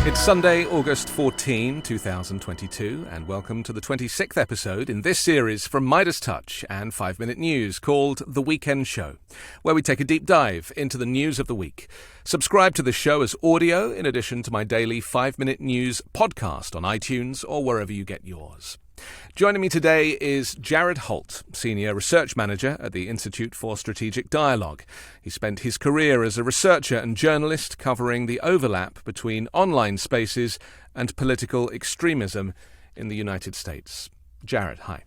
It's Sunday, August 14, 2022, and welcome to the 26th episode in this series from MeidasTouch and 5-Minute News called The Weekend Show, where we take a deep dive into the news of the week. Subscribe to the show as audio in addition to my daily 5-Minute News podcast on iTunes or wherever you get yours. Joining me today is Jared Holt, Senior Research Manager at the Institute for Strategic Dialogue. He spent his career as a researcher and journalist covering the overlap between online spaces and political extremism in the United States. Jared, hi.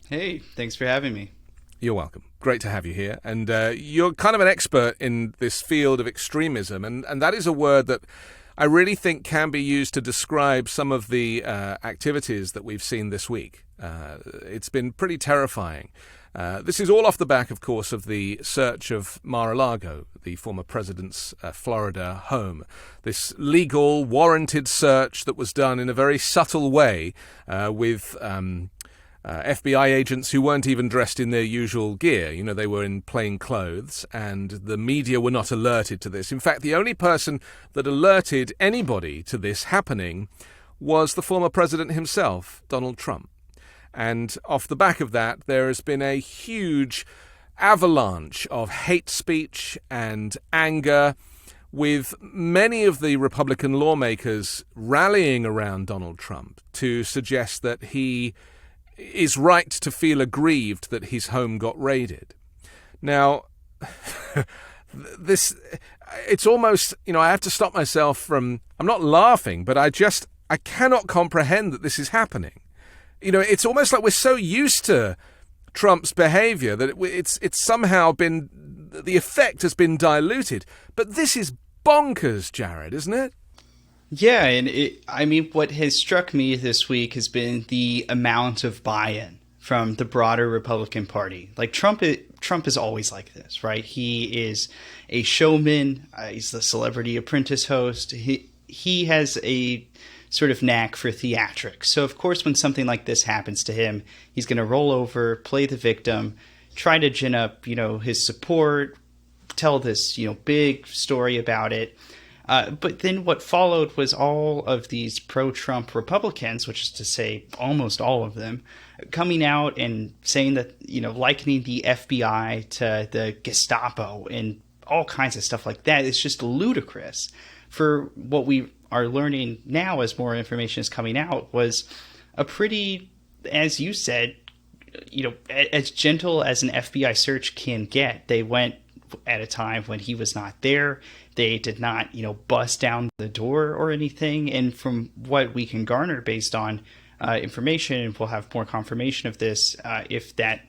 Hey, thanks for having me. You're welcome. Great to have you here. And you're kind of an expert in this field of extremism, and that is a word that I really think can be used to describe some of the activities that we've seen this week. It's been pretty terrifying. This is all off the back, of course, of the search of Mar-a-Lago, the former president's Florida home. This legal, warranted search that was done in a very subtle way with FBI agents who weren't even dressed in their usual gear. You know, they were in plain clothes, and the media were not alerted to this. In fact, the only person that alerted anybody to this happening was the former president himself, Donald Trump. And off the back of that, there has been a huge avalanche of hate speech and anger, with many of the Republican lawmakers rallying around Donald Trump to suggest that he is right to feel aggrieved that his home got raided. Now, it's almost, I have to stop myself from, I'm not laughing, but I cannot comprehend that this is happening. It's almost like we're so used to Trump's behavior that it's somehow been, the effect has been diluted. But this is bonkers, Jared, isn't it? Yeah, and what has struck me this week has been the amount of buy-in from the broader Republican Party. Like Trump is always like this, right? He is a showman. He's the Celebrity Apprentice host. He has a sort of knack for theatrics. So of course, when something like this happens to him, he's going to roll over, play the victim, try to gin up, his support, tell this, big story about it. But then what followed was all of these pro-Trump Republicans, which is to say almost all of them, coming out and saying that, likening the FBI to the Gestapo and all kinds of stuff like that. It's just ludicrous. For what we are learning now as more information is coming out was a pretty, as you said, as gentle as an FBI search can get. They went at a time when he was not there. They did not, bust down the door or anything. And from what we can garner based on information, and we'll have more confirmation of this if that,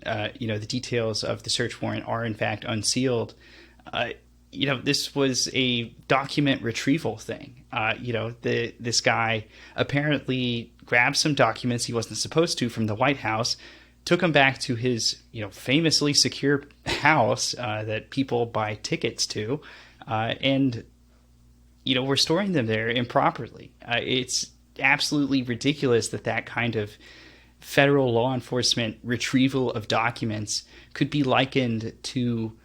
the details of the search warrant are in fact unsealed. This was a document retrieval thing. This guy apparently grabbed some documents he wasn't supposed to from the White House, took him back to his, famously secure house that people buy tickets to, and we're storing them there improperly. It's absolutely ridiculous that kind of federal law enforcement retrieval of documents could be likened to,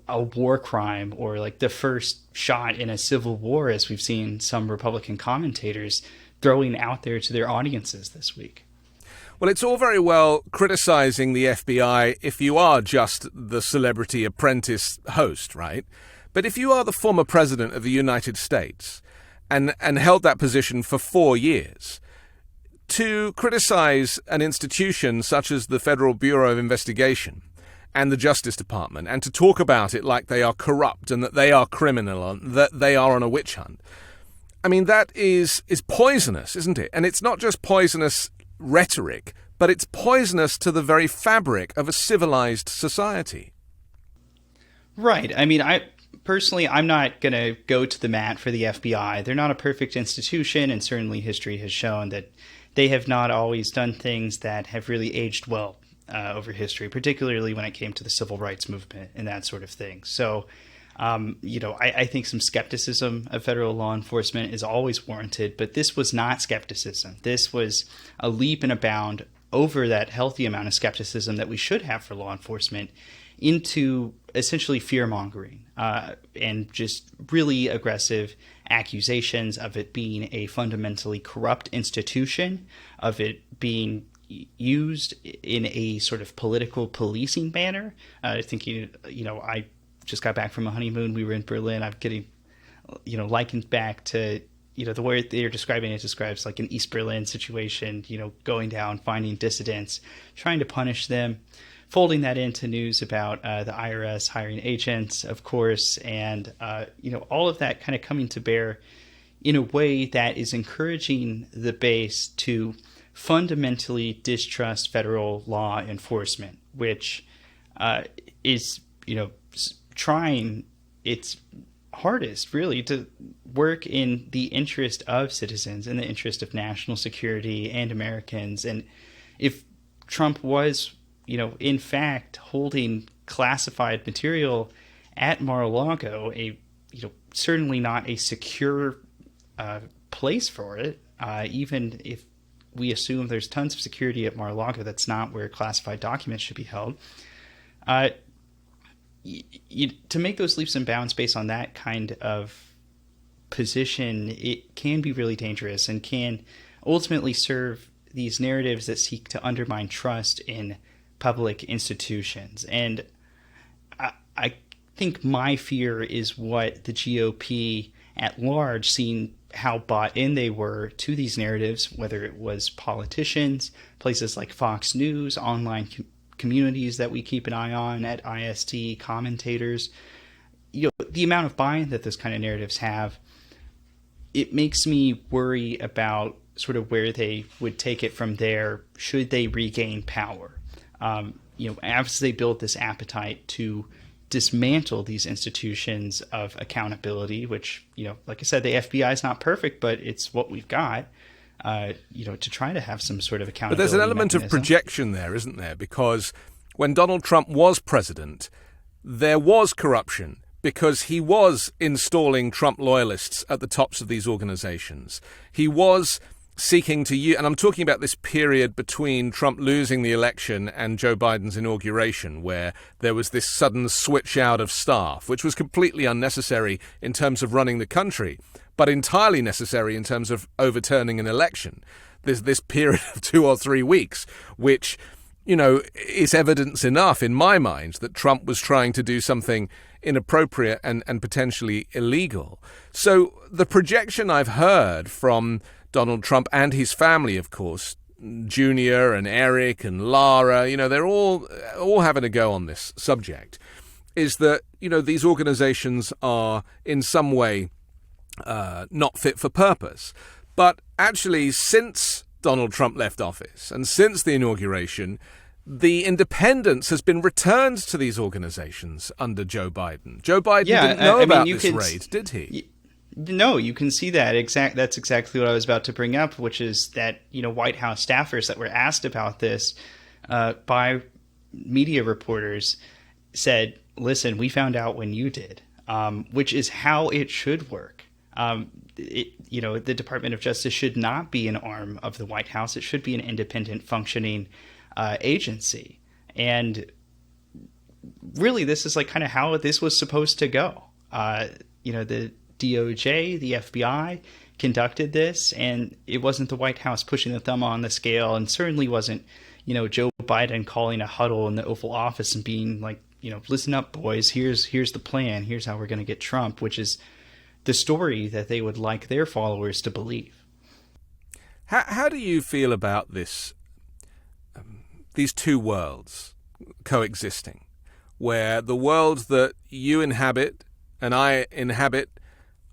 a war crime or like the first shot in a civil war, as we've seen some Republican commentators throwing out there to their audiences this week. Well, it's all very well criticizing the FBI if you are just the Celebrity Apprentice host, right? But if you are the former president of the United States and held that position for 4 years, to criticize an institution such as the Federal Bureau of Investigation and the Justice Department, and to talk about it like they are corrupt and that they are criminal and that they are on a witch hunt, that is poisonous, isn't it? And it's not just poisonous rhetoric, but it's poisonous to the very fabric of a civilized society. Right. Personally, I'm not going to go to the mat for the FBI. They're not a perfect institution, and certainly history has shown that they have not always done things that have really aged well over history, particularly when it came to the civil rights movement and that sort of thing. So, I think some skepticism of federal law enforcement is always warranted, but this was not skepticism. This was a leap and a bound over that healthy amount of skepticism that we should have for law enforcement into essentially fear-mongering and just really aggressive accusations of it being a fundamentally corrupt institution, of it being used in a sort of political policing manner. I think, I just got back from a honeymoon. We were in Berlin. I'm getting, likened back to, the way they're describing it describes like an East Berlin situation, going down, finding dissidents, trying to punish them, folding that into news about the IRS hiring agents, of course, and, all of that kind of coming to bear in a way that is encouraging the base to fundamentally distrust federal law enforcement, which is, trying its hardest really to work in the interest of citizens, in the interest of national security and Americans. And if Trump was, in fact, holding classified material at Mar-a-Lago, certainly not a secure place for it, even if we assume there's tons of security at Mar-a-Lago, that's not where classified documents should be held. To make those leaps and bounds based on that kind of position, it can be really dangerous and can ultimately serve these narratives that seek to undermine trust in public institutions. And I think my fear is what the GOP at large, seeing how bought in they were to these narratives, whether it was politicians, places like Fox News, online communities that we keep an eye on at IST, commentators, the amount of buy-in that those kind of narratives have, it makes me worry about sort of where they would take it from there should they regain power. As they build this appetite to dismantle these institutions of accountability, which, like I said, the FBI is not perfect, but it's what we've got. To try to have some sort of accountability. But there's an element of projection there, isn't there? Because when Donald Trump was president, there was corruption because he was installing Trump loyalists at the tops of these organizations. He was seeking to use, and I'm talking about this period between Trump losing the election and Joe Biden's inauguration, where there was this sudden switch out of staff, which was completely unnecessary in terms of running the country, but entirely necessary in terms of overturning an election. There's this period of 2 or 3 weeks, which, is evidence enough in my mind that Trump was trying to do something inappropriate and potentially illegal. So the projection I've heard from Donald Trump and his family, of course, Junior and Eric and Lara, they're all having a go on this subject, is that, these organizations are in some way not fit for purpose. But actually, since Donald Trump left office and since the inauguration, the independence has been returned to these organizations under Joe Biden. Joe Biden didn't know about this raid, did he? No, you can see that. That's exactly what I was about to bring up, which is that, White House staffers that were asked about this by media reporters said, listen, we found out when you did, which is how it should work. The Department of Justice should not be an arm of the White House. It should be an independent functioning agency. And really, this is like kind of how this was supposed to go. The DOJ, the FBI conducted this, and it wasn't the White House pushing the thumb on the scale, and certainly wasn't, Joe Biden calling a huddle in the Oval Office and being like, listen up, boys, here's the plan, here's how we're going to get Trump, which is the story that they would like their followers to believe. How do you feel about this, these two worlds coexisting, where the world that you inhabit and I inhabit,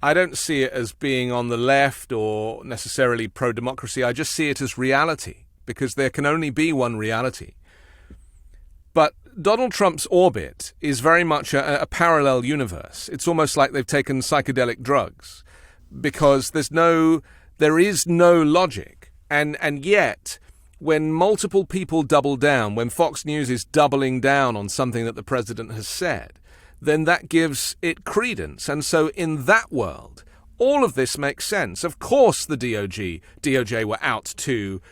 I don't see it as being on the left or necessarily pro-democracy. I just see it as reality, because there can only be one reality. But Donald Trump's orbit is very much a parallel universe. It's almost like they've taken psychedelic drugs, because there is no logic. And yet, when multiple people double down, when Fox News is doubling down on something that the president has said, then that gives it credence. And so in that world, all of this makes sense. Of course the DOJ were out to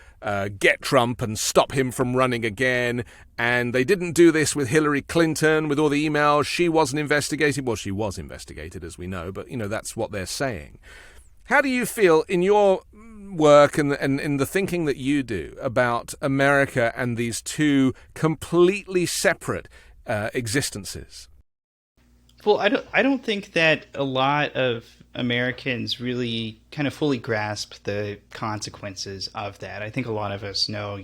get Trump and stop him from running again. And they didn't do this with Hillary Clinton, with all the emails. She wasn't investigated. Well, she was investigated, as we know, but, that's what they're saying. How do you feel in your work and in the thinking that you do about America and these two completely separate existences? Well, I don't think that a lot of Americans really kind of fully grasp the consequences of that. I think a lot of us know,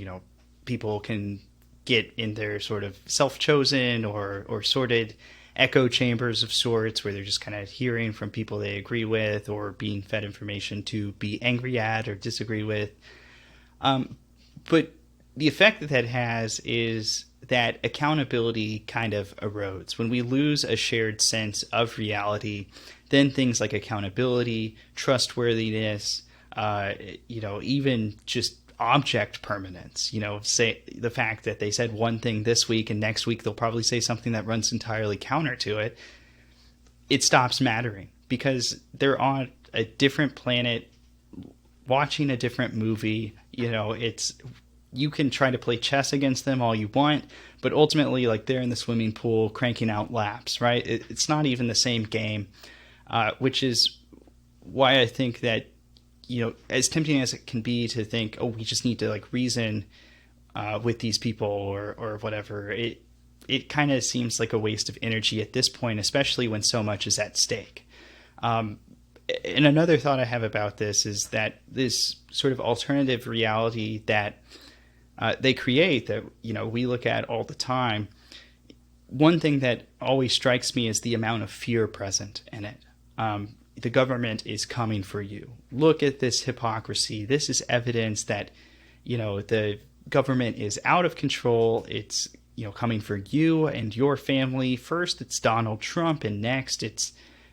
people can get in their sort of self-chosen or sorted echo chambers of sorts where they're just kind of hearing from people they agree with or being fed information to be angry at or disagree with. But the effect that has is that accountability kind of erodes. When we lose a shared sense of reality, then things like accountability, trustworthiness, even just object permanence, say the fact that they said one thing this week and next week they'll probably say something that runs entirely counter to it, it stops mattering because they're on a different planet watching a different movie. You can try to play chess against them all you want, but ultimately, like, they're in the swimming pool cranking out laps, right? It's not even the same game, which is why I think that, as tempting as it can be to think, oh, we just need to reason with these people or whatever, it kind of seems like a waste of energy at this point, especially when so much is at stake. And another thought I have about this is that this sort of alternative reality that they create that, we look at all the time. One thing that always strikes me is the amount of fear present in it. The government is coming for you. Look at this hypocrisy. This is evidence that, the government is out of control. It's, coming for you and your family. First, it's Donald Trump, and next it's,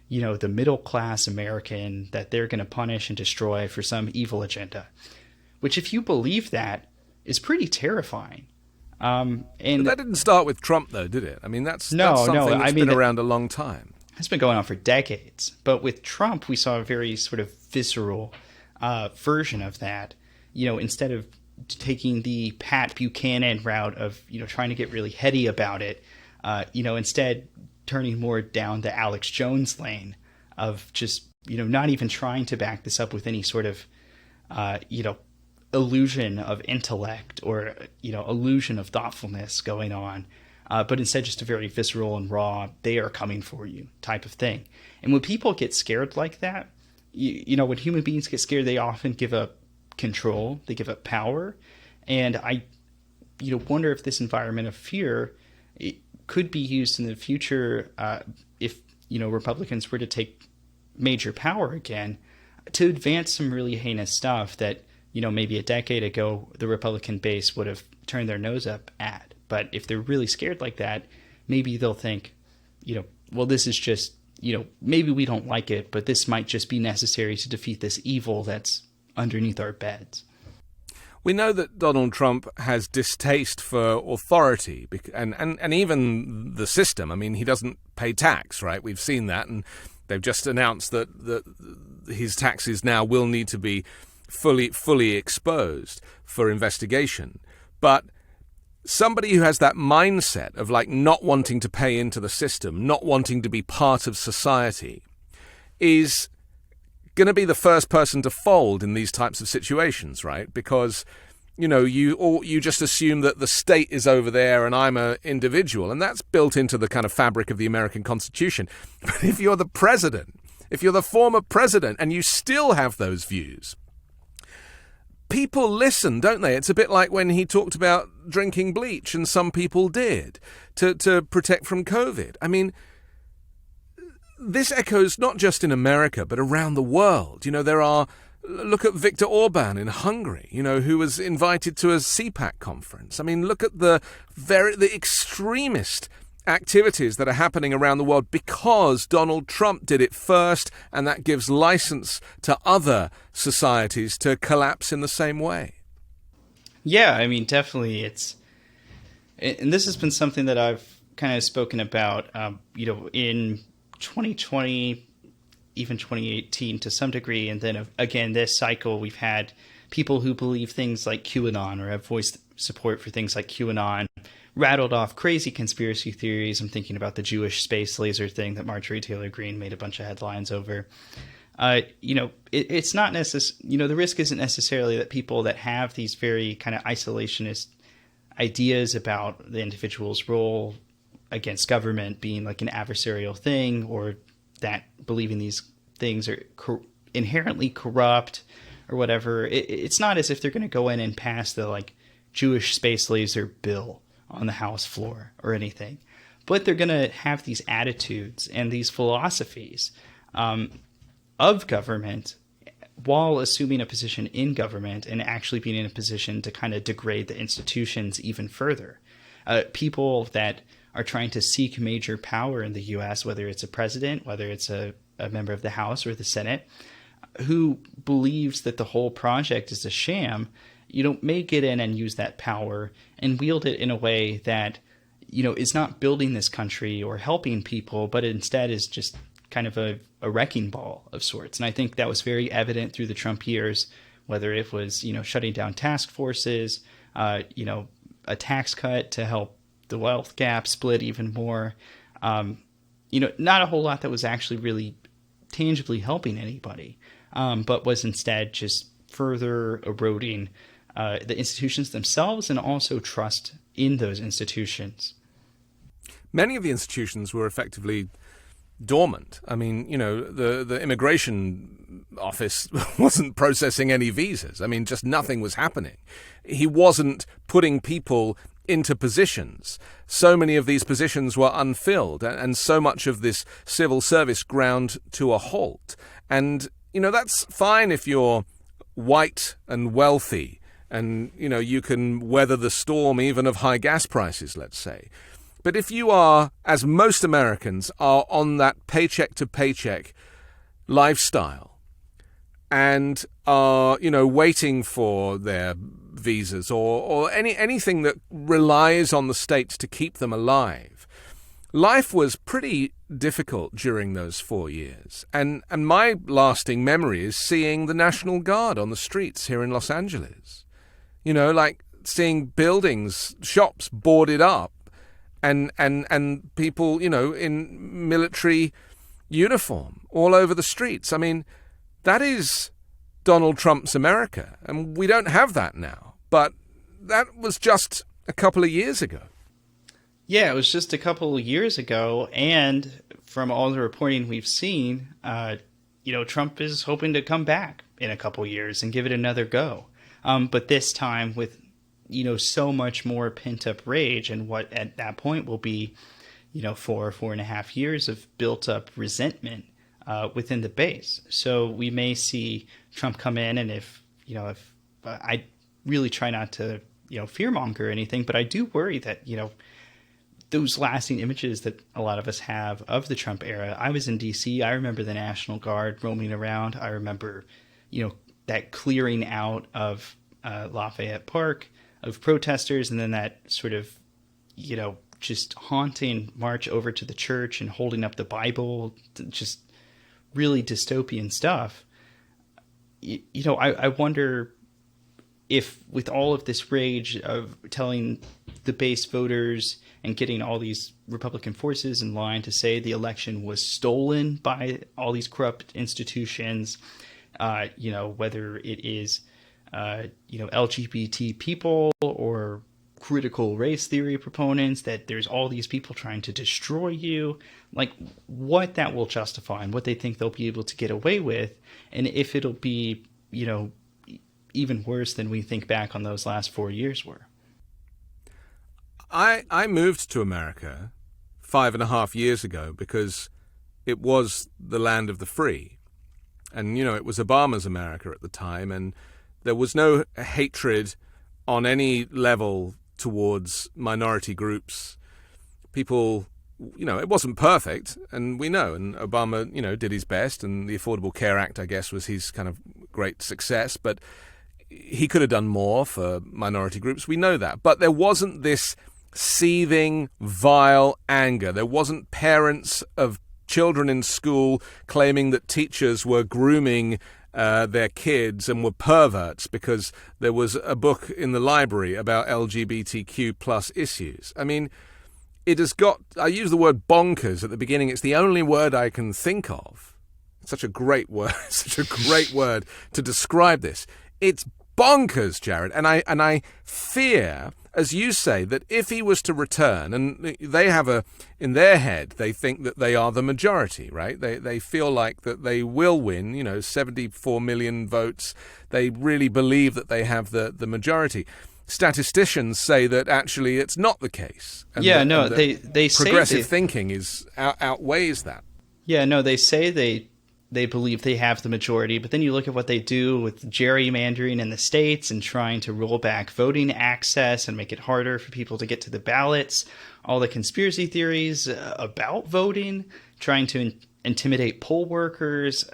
the middle-class American that they're going to punish and destroy for some evil agenda. Which, if you believe that, is pretty terrifying. But that didn't start with Trump, though, did it? I mean, that's something that's been around a long time. It's been going on for decades. But with Trump, we saw a very sort of visceral version of that. Instead of taking the Pat Buchanan route of, trying to get really heady about it, instead turning more down the Alex Jones lane of just, not even trying to back this up with any sort of, illusion of intellect or illusion of thoughtfulness going on, but instead just a very visceral and raw, they are coming for you type of thing. And when people get scared like that, when human beings get scared, they often give up control, they give up power. And I wonder if this environment of fear, it could be used in the future if Republicans were to take major power again to advance some really heinous stuff that maybe a decade ago, the Republican base would have turned their nose up at. But if they're really scared like that, maybe they'll think, well, this is just, maybe we don't like it, but this might just be necessary to defeat this evil that's underneath our beds. We know that Donald Trump has distaste for authority and even the system. I mean, he doesn't pay tax, right? We've seen that, and they've just announced that his taxes now will need to be fully exposed for investigation. But somebody who has that mindset of not wanting to pay into the system, not wanting to be part of society, is going to be the first person to fold in these types of situations, right? Because you just assume that the state is over there and I'm an individual, and that's built into the kind of fabric of the American Constitution. But if you're the president, if you're the former president, and you still have those views, people listen, don't they? It's a bit like when he talked about drinking bleach, and some people did, to protect from COVID. I mean, this echoes not just in America, but around the world. Look at Viktor Orban in Hungary, who was invited to a CPAC conference. I mean, look at the extremist activities that are happening around the world because Donald Trump did it first, and that gives license to other societies to collapse in the same way. Yeah, I mean, definitely and this has been something that I've kind of spoken about, in 2020, even 2018 to some degree. And then again, this cycle we've had people who believe things like QAnon or have voiced support for things like QAnon rattled off crazy conspiracy theories. I'm thinking about the Jewish space laser thing that Marjorie Taylor Greene made a bunch of headlines over. It's not the risk isn't necessarily that people that have these very kind of isolationist ideas about the individual's role against government being like an adversarial thing, or that believing these things are inherently corrupt or whatever. It's not as if they're going to go in and pass the like Jewish space laser bill on the House floor or anything, but they're going to have these attitudes and these philosophies of government while assuming a position in government and actually being in a position to kind of degrade the institutions even further. People that are trying to seek major power in the U.S., whether it's a president, whether it's a member of the House or the Senate, who believes that the whole project is a sham, may get in and use that power and wield it in a way that, is not building this country or helping people, but instead is just kind of a wrecking ball of sorts. And I think that was very evident through the Trump years, whether it was, shutting down task forces, a tax cut to help the wealth gap split even more. Not a whole lot that was actually really tangibly helping anybody, but was instead just further eroding the institutions themselves and also trust in those institutions. Many of the institutions were effectively dormant. I mean, the immigration office wasn't processing any visas. I mean, just nothing was happening. He wasn't putting people into positions. So many of these positions were unfilled, and so much of this civil service ground to a halt. And, that's fine if you're white and wealthy and, you can weather the storm even of high gas prices, let's say. But if you are, as most Americans are, on that paycheck to paycheck lifestyle and are, waiting for their visas or anything that relies on the states to keep them alive, life was pretty difficult during those 4 years. And my lasting memory is seeing the National Guard on the streets here in Los Angeles. Like seeing buildings, shops boarded up, and people, in military uniform all over the streets. I mean, that is Donald Trump's America, and we don't have that now. But that was just a couple of years ago. Yeah, it was just a couple of years ago, and from all the reporting we've seen, Trump is hoping to come back in a couple of years and give it another go. But this time with so much more pent-up rage and what at that point will be, 4.5 years of built-up resentment within the base. So we may see Trump come in, and if I really try not to, fearmonger or anything, but I do worry that, those lasting images that a lot of us have of the Trump era. I was in D.C. I remember the National Guard roaming around. I remember, that clearing out of Lafayette Park of protesters, and then that sort of, just haunting march over to the church and holding up the Bible, just really dystopian stuff. I wonder if with all of this rage of telling the base voters and getting all these Republican forces in line to say the election was stolen by all these corrupt institutions, whether it is LGBT people or critical race theory proponents, that there's all these people trying to destroy you, like what that will justify and what they think they'll be able to get away with, and if it'll be, even worse than we think back on those last 4 years were. I moved to America 5.5 years ago because it was the land of the free. And, it was Obama's America at the time, and there was no hatred on any level towards minority groups. People, it wasn't perfect, and we know, and Obama, did his best, and the Affordable Care Act, I guess, was his kind of great success, but he could have done more for minority groups. We know that. But there wasn't this seething, vile anger. There wasn't parents of children in school claiming that teachers were grooming their kids and were perverts because there was a book in the library about LGBTQ plus issues. I mean, it has got, I use the word bonkers at the beginning. It's the only word I can think of. Such a great word, such a great word to describe this. It's bonkers, Jared. And I fear, as you say, that if he was to return, and they have in their head, they think that they are the majority, right? They feel like that they will win, 74 million votes. They really believe that they have the majority. Statisticians say that actually it's not the case. And they say progressive thinking outweighs that. Yeah, no, they say they believe they have the majority, but then you look at what they do with gerrymandering in the states and trying to roll back voting access and make it harder for people to get to the ballots, all the conspiracy theories about voting, trying to intimidate poll workers,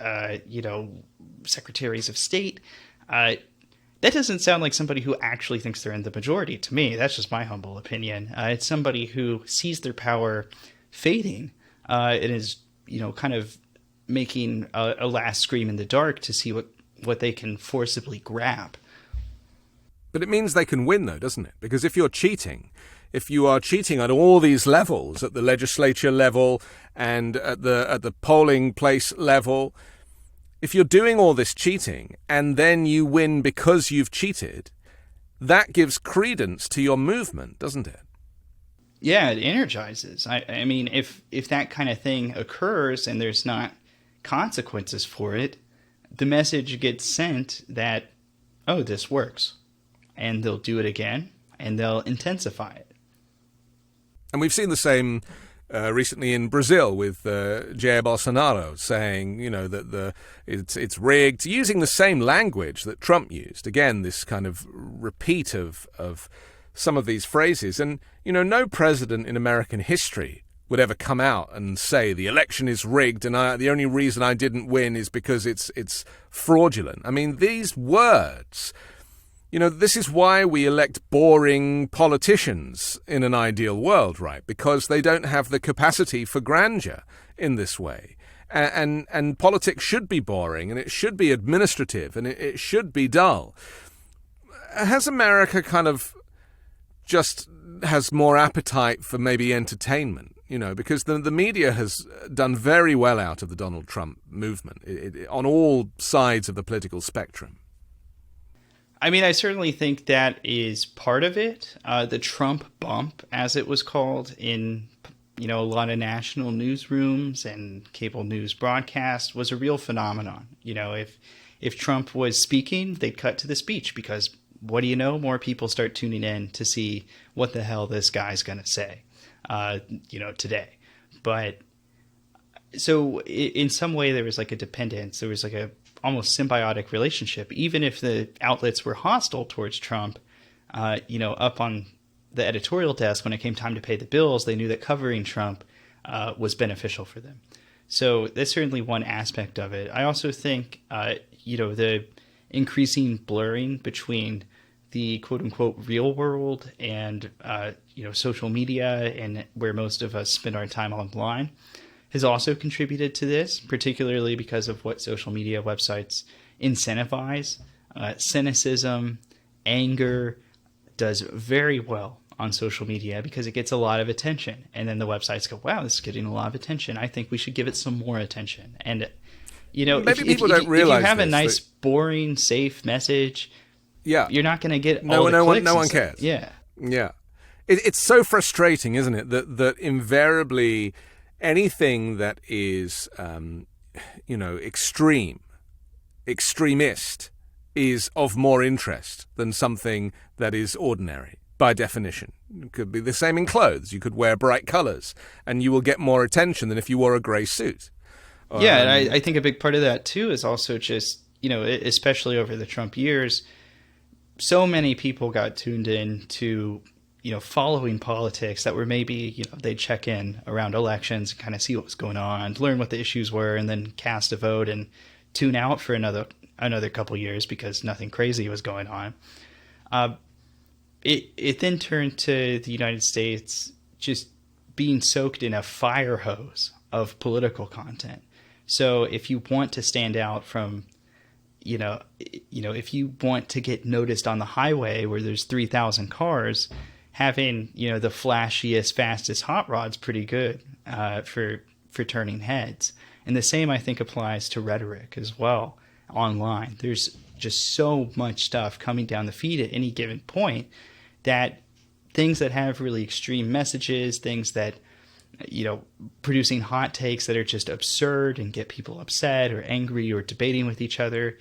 secretaries of state. That doesn't sound like somebody who actually thinks they're in the majority to me. That's just my humble opinion. It's somebody who sees their power fading and is, kind of making a last scream in the dark to see what they can forcibly grab. But it means they can win, though, doesn't it? Because if you are cheating at all these levels, at the legislature level and at the polling place level, if you're doing all this cheating and then you win because you've cheated, that gives credence to your movement, doesn't it? Yeah, it energizes. I mean, if that kind of thing occurs and there's not consequences for it, the message gets sent that, oh, this works. And they'll do it again, and they'll intensify it. And we've seen the same recently in Brazil with Jair Bolsonaro saying, that it's rigged, using the same language that Trump used. Again, this kind of repeat of some of these phrases. And, no president in American history would ever come out and say the election is rigged and the only reason I didn't win is because it's fraudulent. I mean, these words, this is why we elect boring politicians in an ideal world, right? Because they don't have the capacity for grandeur in this way. And politics should be boring and it should be administrative and it should be dull. Has America kind of just has more appetite for maybe entertainment? Because the media has done very well out of the Donald Trump movement on all sides of the political spectrum. I mean, I certainly think that is part of it. The Trump bump, as it was called in, a lot of national newsrooms and cable news broadcast, was a real phenomenon. If Trump was speaking, they'd cut to the speech because, what do you know? More people start tuning in to see what the hell this guy's going to say. Today. But so in some way there was like a dependence. There was like a almost symbiotic relationship. Even if the outlets were hostile towards Trump, up on the editorial desk, when it came time to pay the bills, they knew that covering Trump was beneficial for them. So that's certainly one aspect of it. I also think, the increasing blurring between the quote-unquote real world and, social media and where most of us spend our time online has also contributed to this, particularly because of what social media websites incentivize. Cynicism, anger does very well on social media because it gets a lot of attention. And then the websites go, wow, this is getting a lot of attention. I think we should give it some more attention. And, maybe people don't realize if you have a nice, boring, safe message, you're not going to get no one cares. Yeah. It's so frustrating, isn't it, that invariably anything that is, extremist is of more interest than something that is ordinary, by definition. It could be the same in clothes. You could wear bright colors, and you will get more attention than if you wore a gray suit. Yeah, and I think a big part of that, too, is also just, especially over the Trump years, so many people got tuned in to, following politics that were maybe, they'd check in around elections, kind of see what was going on, learn what the issues were, and then cast a vote and tune out for another couple years because nothing crazy was going on. It then turned to the United States just being soaked in a fire hose of political content. So if you want to stand out from, if you want to get noticed on the highway where there's 3,000 cars, having, the flashiest, fastest hot rod's pretty good for turning heads. And the same, I think, applies to rhetoric as well online. There's just so much stuff coming down the feed at any given point that things that have really extreme messages, things that, producing hot takes that are just absurd and get people upset or angry or debating with each other,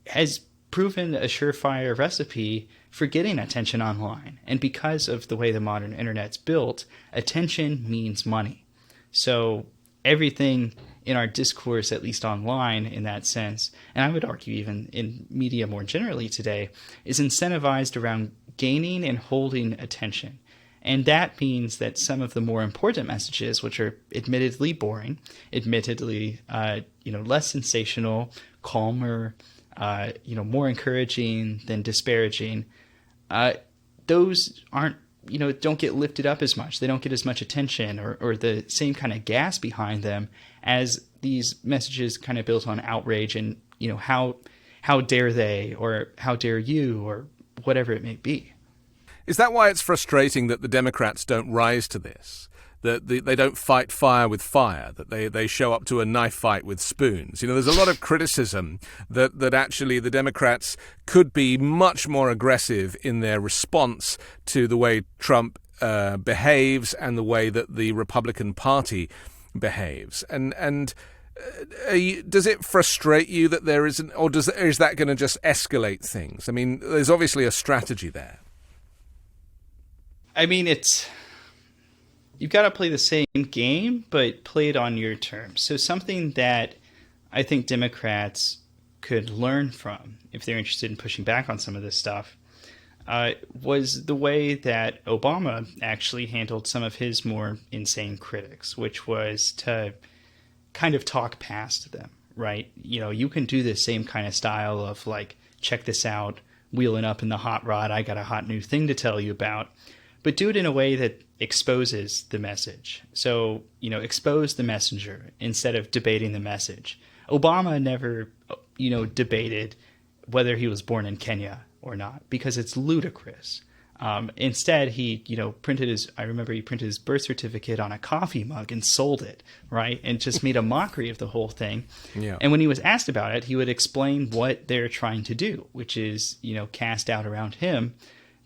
has proven a surefire recipe for getting attention online. And because of the way the modern internet's built, attention means money. So everything in our discourse, at least online in that sense, and I would argue even in media more generally today, is incentivized around gaining and holding attention. And that means that some of the more important messages, which are admittedly boring, admittedly less sensational, calmer, more encouraging than disparaging, those aren't, don't get lifted up as much. They don't get as much attention or the same kind of gas behind them as these messages kind of built on outrage and, how dare they, or how dare you, or whatever it may be. Is that why it's frustrating that the Democrats don't rise to this? That they don't fight fire with fire, that they show up to a knife fight with spoons? There's a lot of criticism that actually the Democrats could be much more aggressive in their response to the way Trump behaves and the way that the Republican Party behaves. And does it frustrate you that there isn't, or is that going to just escalate things? I mean, there's obviously a strategy there. I mean, you've got to play the same game, but play it on your terms. So something that I think Democrats could learn from, if they're interested in pushing back on some of this stuff, was the way that Obama actually handled some of his more insane critics, which was to kind of talk past them, right? You can do the same kind of style of like, check this out, wheeling up in the hot rod, I got a hot new thing to tell you about, but do it in a way that exposes the message. So, expose the messenger instead of debating the message. Obama never, debated whether he was born in Kenya or not, because it's ludicrous. Instead, he, printed his birth certificate on a coffee mug and sold it, right? And just made a mockery of the whole thing. Yeah. And when he was asked about it, he would explain what they're trying to do, which is, cast doubt around him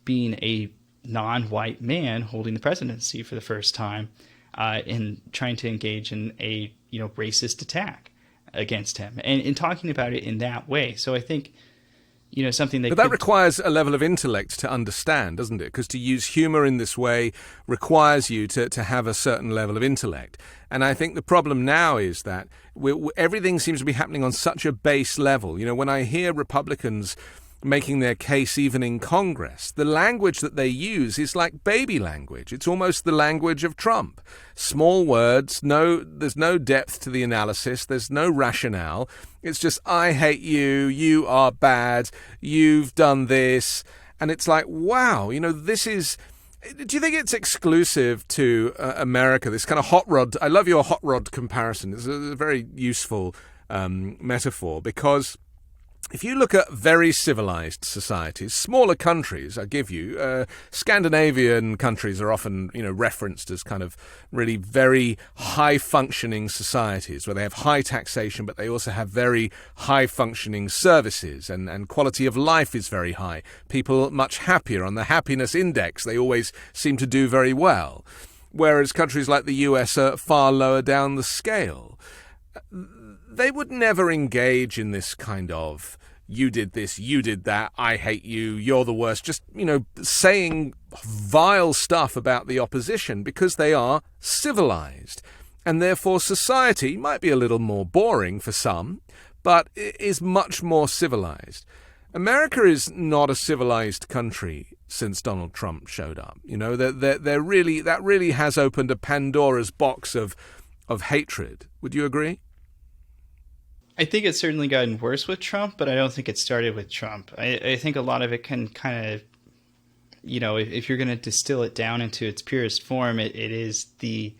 being a non-white man holding the presidency for the first time, and trying to engage in a racist attack against him, and in talking about it in that way. So I think something that requires a level of intellect to understand, doesn't it? Because to use humor in this way requires you to have a certain level of intellect. And I think the problem now is that everything seems to be happening on such a base level. When I hear Republicans making their case even in Congress, the language that they use is like baby language. It's almost the language of Trump. Small words, there's no depth to the analysis, there's no rationale. It's just, I hate you, you are bad, you've done this. And it's like, wow, this is... Do you think it's exclusive to America, this kind of hot rod? I love your hot rod comparison. It's a very useful metaphor, because if you look at very civilized societies, smaller countries, I give you, Scandinavian countries are often, referenced as kind of really very high-functioning societies where they have high taxation, but they also have very high-functioning services, and quality of life is very high. People much happier. On the happiness index, they always seem to do very well, whereas countries like the US are far lower down the scale. They would never engage in this kind of, you did this, you did that, I hate you, you're the worst, just, saying vile stuff about the opposition, because they are civilized. And therefore society might be a little more boring for some, but it is much more civilized. America is not a civilized country since Donald Trump showed up. That really has opened a Pandora's box of hatred. Would you agree? I think it's certainly gotten worse with Trump, but I don't think it started with Trump. I think a lot of it can kind of, if you're going to distill it down into its purest form, it is the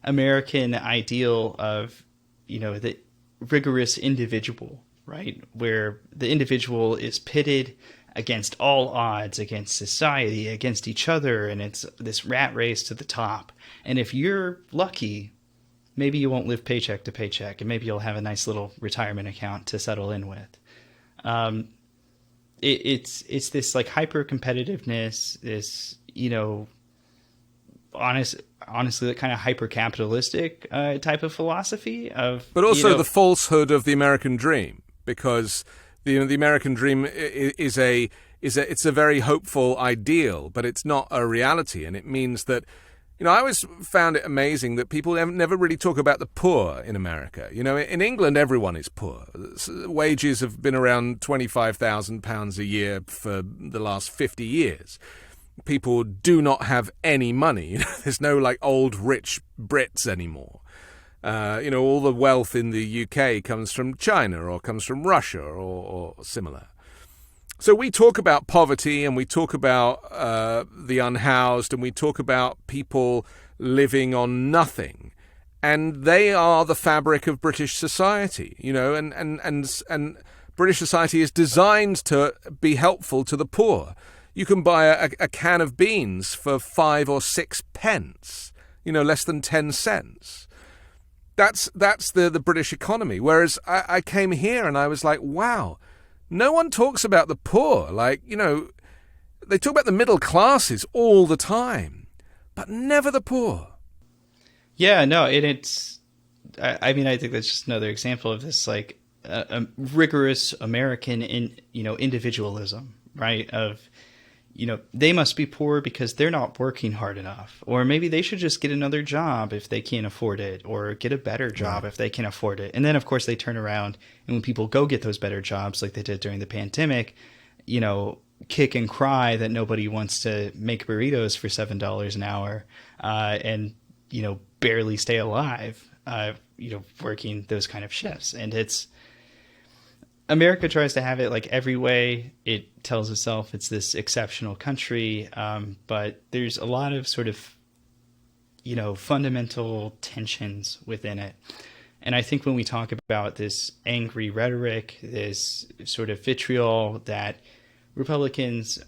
American ideal of, the rigorous individual, right? Where the individual is pitted against all odds, against society, against each other, and it's this rat race to the top. And if you're lucky, maybe you won't live paycheck to paycheck, and maybe you'll have a nice little retirement account to settle in with. It's this like hyper competitiveness, this, you know, honestly, that kind of hyper capitalistic type of philosophy of, but also, you know, the falsehood of the American dream, because the American dream is a very hopeful ideal, but it's not a reality, and it means that, you know, I always found it amazing that people never really talk about the poor in America. You know, in England, everyone is poor. Wages have been around £25,000 a year for the last 50 years. People do not have any money. You know, there's no like old rich Brits anymore. You know, all the wealth in the UK comes from China or comes from Russia or similar. So we talk about poverty, and we talk about the unhoused, and we talk about people living on nothing, and they are the fabric of British society, you know, and British society is designed to be helpful to the poor. You can buy a can of beans for 5 or 6 pence, you know, less than 10 cents. That's the British economy. Whereas I came here and I was like, wow. No one talks about the poor. Like, you know, they talk about the middle classes all the time, but never the poor. Yeah, no, I mean, I think that's just another example of this, like, rigorous American, individualism, right? Of, you know, they must be poor because they're not working hard enough. Or maybe they should just get another job if they can't afford it, or get a better job if they can afford it. And then, of course, they turn around, and when people go get those better jobs like they did during the pandemic, you know, kick and cry that nobody wants to make burritos for $7 an hour and, you know, barely stay alive, you know, working those kind of shifts. And it's, America tries to have it like every way. It tells itself it's this exceptional country, but there's a lot of sort of, you know, fundamental tensions within it. And I think when we talk about this angry rhetoric, this sort of vitriol that Republicans,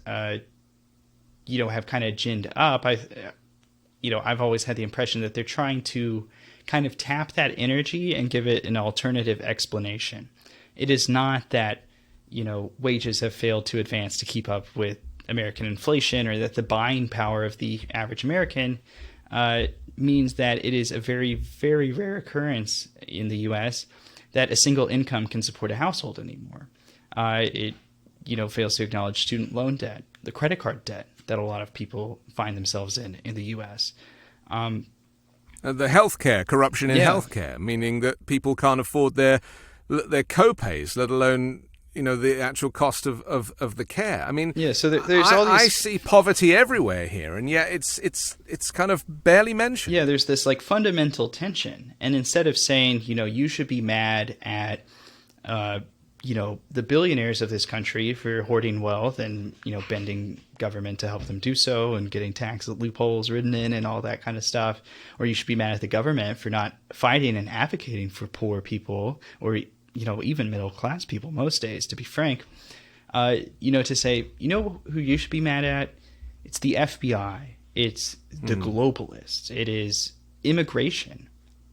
you know, have kind of ginned up, I've always had the impression that they're trying to kind of tap that energy and give it an alternative explanation. It is not that, you know, wages have failed to advance to keep up with American inflation, or that the buying power of the average American means that it is a very, very rare occurrence in the U.S. that a single income can support a household anymore. It, you know, fails to acknowledge student loan debt, the credit card debt that a lot of people find themselves in the U.S. The healthcare, corruption in healthcare, meaning that people can't afford their co-pays, let alone, you know, the actual cost of the care. I mean, yeah. So there's all these. I see poverty everywhere here, and yet it's kind of barely mentioned. Yeah, there's this like fundamental tension, and instead of saying, you know, you should be mad at, you know, the billionaires of this country for hoarding wealth and, you know, bending government to help them do so, and getting tax loopholes written in and all that kind of stuff, or you should be mad at the government for not fighting and advocating for poor people, or, you know, even middle-class people most days, to be frank, you know, to say, you know who you should be mad at? It's the FBI. It's the globalists. It is immigration.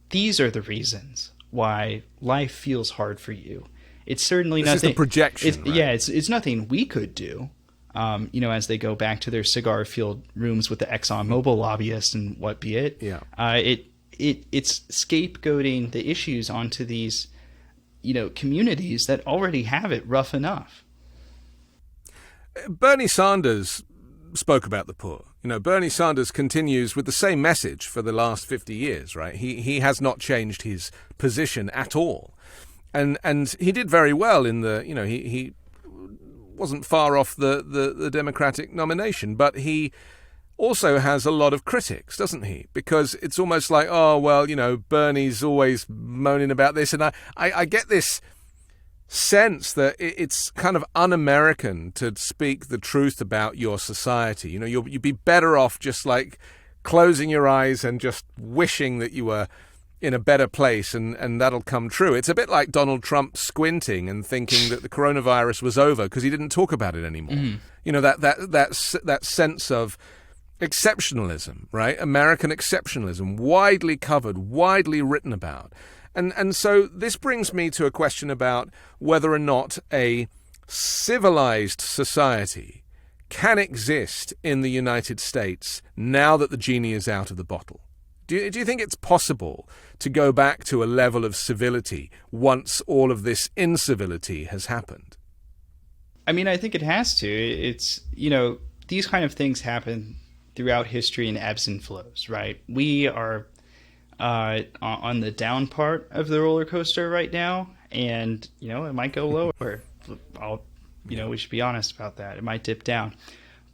These are the reasons why life feels hard for you. It's certainly nothing. This is the projection, right? Yeah, it's nothing we could do, you know, as they go back to their cigar-filled rooms with the ExxonMobil lobbyists and what be it. Yeah. It's scapegoating the issues onto these, you know, communities that already have it rough enough. Bernie Sanders spoke about the poor. You know, Bernie Sanders continues with the same message for the last 50 years, right? He has not changed his position at all. And he did very well in the, you know, he wasn't far off the Democratic nomination, but he also has a lot of critics, doesn't he? Because it's almost like, oh, well, you know, Bernie's always moaning about this. And I get this sense that it's kind of un-American to speak the truth about your society. You know, you'd be better off just like closing your eyes and just wishing that you were in a better place and that'll come true. It's a bit like Donald Trump squinting and thinking that the coronavirus was over because he didn't talk about it anymore. You know, that sense of exceptionalism, right? American exceptionalism, widely covered, widely written about. And so this brings me to a question about whether or not a civilized society can exist in the United States now that the genie is out of the bottle. Do you think it's possible to go back to a level of civility once all of this incivility has happened? I mean, I think it has to. It's, you know, these kind of things happen throughout history in ebbs and flows, right? We are on the down part of the roller coaster right now, and, you know, it might go lower. We should be honest about that. It might dip down.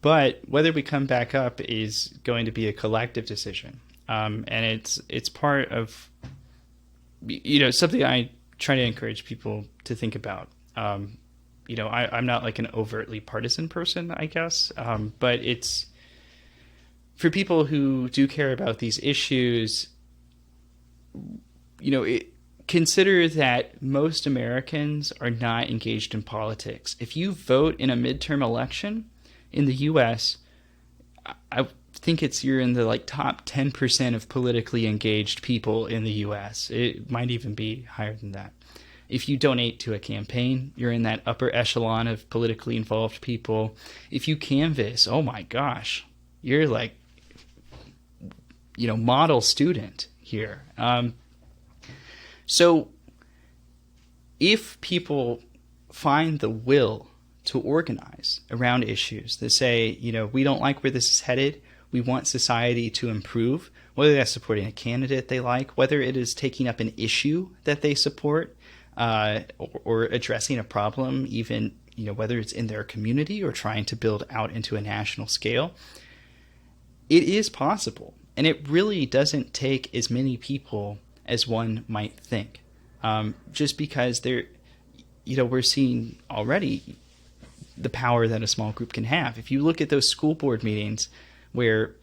But whether we come back up is going to be a collective decision. And it's part of, you know, something I try to encourage people to think about. You know, I'm not like an overtly partisan person, I guess, but it's for people who do care about these issues. You know, consider that most Americans are not engaged in politics. If you vote in a midterm election in the U.S., I think you're in the like top 10% of politically engaged people in the U.S. It might even be higher than that. If you donate to a campaign, you're in that upper echelon of politically involved people. If you canvass, oh my gosh, you're like, you know, model student here. So if people find the will to organize around issues that say, you know, we don't like where this is headed, we want society to improve, whether that's supporting a candidate they like, whether it is taking up an issue that they support, or addressing a problem, even, you know, whether it's in their community or trying to build out into a national scale, it is possible. And it really doesn't take as many people as one might think. Just because we're seeing already the power that a small group can have. If you look at those school board meetings where,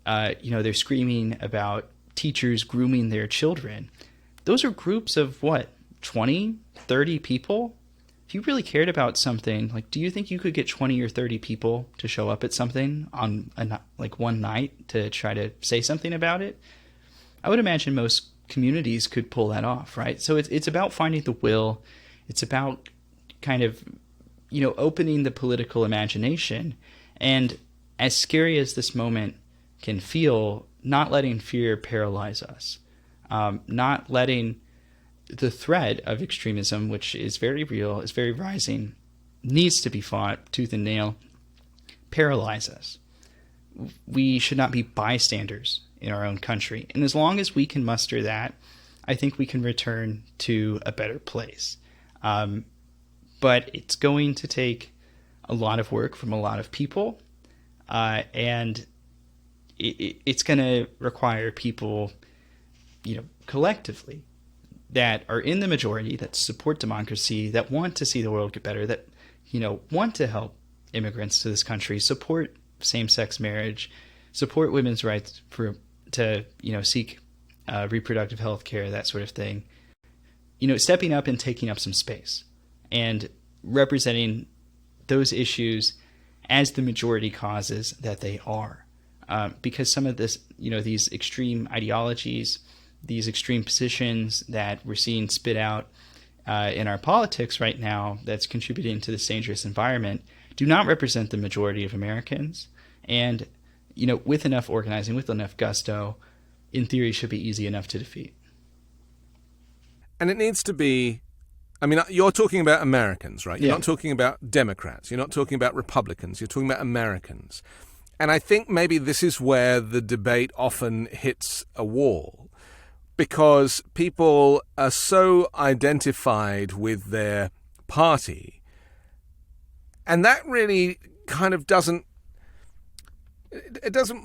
they're screaming about teachers grooming their children, those are groups of 20, 30 people? If you really cared about something, like, do you think you could get 20 or 30 people to show up at something on one night to try to say something about it? I would imagine most communities could pull that off, right? So it's about finding the will. It's about kind of, you know, opening the political imagination. And as scary as this moment can feel, not letting fear paralyze us, not letting the threat of extremism, which is very real, is very rising, needs to be fought tooth and nail, paralyze us. We should not be bystanders in our own country. And as long as we can muster that, I think we can return to a better place. But it's going to take a lot of work from a lot of people. And it's going to require people, you know, collectively, that are in the majority, that support democracy, that want to see the world get better, that, you know, want to help immigrants to this country, support same-sex marriage, support women's rights to seek reproductive health care, that sort of thing. You know, stepping up and taking up some space and representing those issues as the majority causes that they are. Because some of this, you know, these extreme ideologies, these extreme positions that we're seeing spit out in our politics right now that's contributing to this dangerous environment do not represent the majority of Americans. And, you know, with enough organizing, with enough gusto, in theory, should be easy enough to defeat. And it needs to be, I mean, you're talking about Americans, right? You're Yeah. not talking about Democrats. You're not talking about Republicans. You're talking about Americans. And I think maybe this is where the debate often hits a wall, because people are so identified with their party. And that really kind of doesn't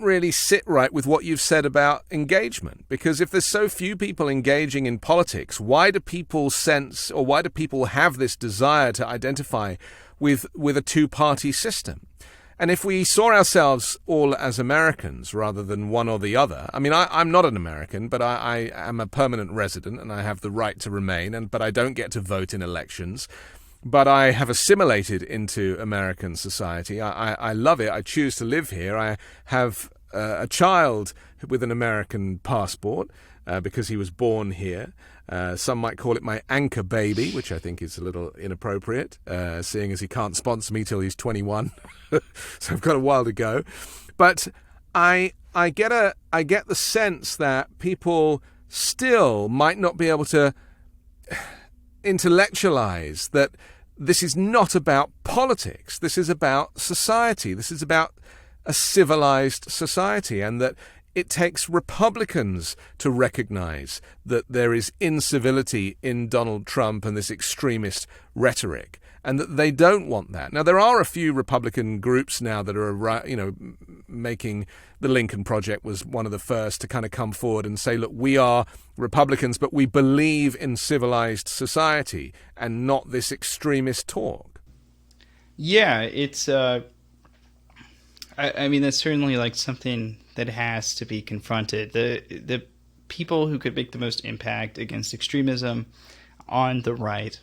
really sit right with what you've said about engagement. Because if there's so few people engaging in politics, why do people sense, or why do people have this desire to identify with a two-party system? And if we saw ourselves all as Americans rather than one or the other, I mean, I'm not an American, but I am a permanent resident and I have the right to remain, but I don't get to vote in elections. But I have assimilated into American society. I love it. I choose to live here. I have a child with an American passport because he was born here. Some might call it my anchor baby, which I think is a little inappropriate, seeing as he can't sponsor me till he's 21. So I've got a while to go. But I get the sense that people still might not be able to intellectualize that this is not about politics. This is about society. This is about a civilized society, and that it takes Republicans to recognize that there is incivility in Donald Trump and this extremist rhetoric, and that they don't want that. Now, there are a few Republican groups now that are, making the Lincoln Project was one of the first to kind of come forward and say, look, we are Republicans, but we believe in civilized society and not this extremist talk. Yeah, it's, I mean, that's certainly like something that has to be confronted. The people who could make the most impact against extremism on the right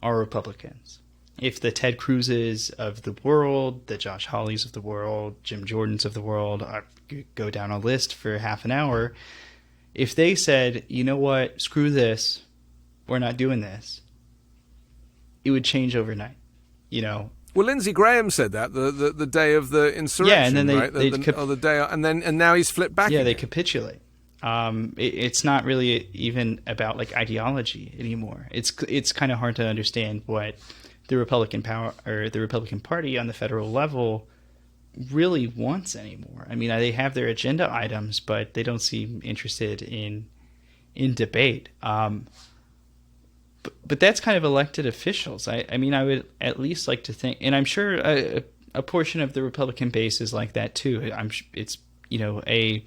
are Republicans. If the Ted Cruzes of the world, the Josh Hawleys of the world, Jim Jordans of the world, I could go down a list for half an hour. If they said, you know what, screw this, we're not doing this, it would change overnight, Well, Lindsey Graham said that the day of the insurrection, yeah, and then right? The day, and now he's flipped back. Yeah, again. they capitulate. It's not really even about like ideology anymore. It's kind of hard to understand what the Republican Party on the federal level really wants anymore. I mean, they have their agenda items, but they don't seem interested in debate. But that's kind of elected officials. I mean, I would at least like to think, and I'm sure a portion of the Republican base is like that too. It's a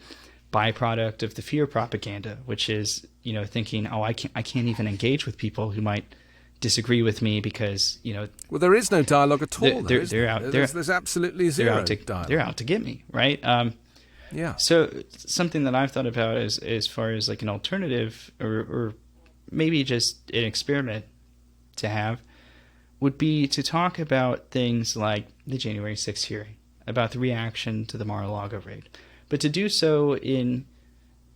byproduct of the fear propaganda, which is thinking, oh, I can't even engage with people who might disagree with me because well, there is no dialogue at all. There's absolutely zero dialogue. They're out to get me, right? Yeah. So something that I've thought about as far as like an alternative or maybe just an experiment to have would be to talk about things like the January 6th hearing, about the reaction to the Mar-a-Lago raid, but to do so in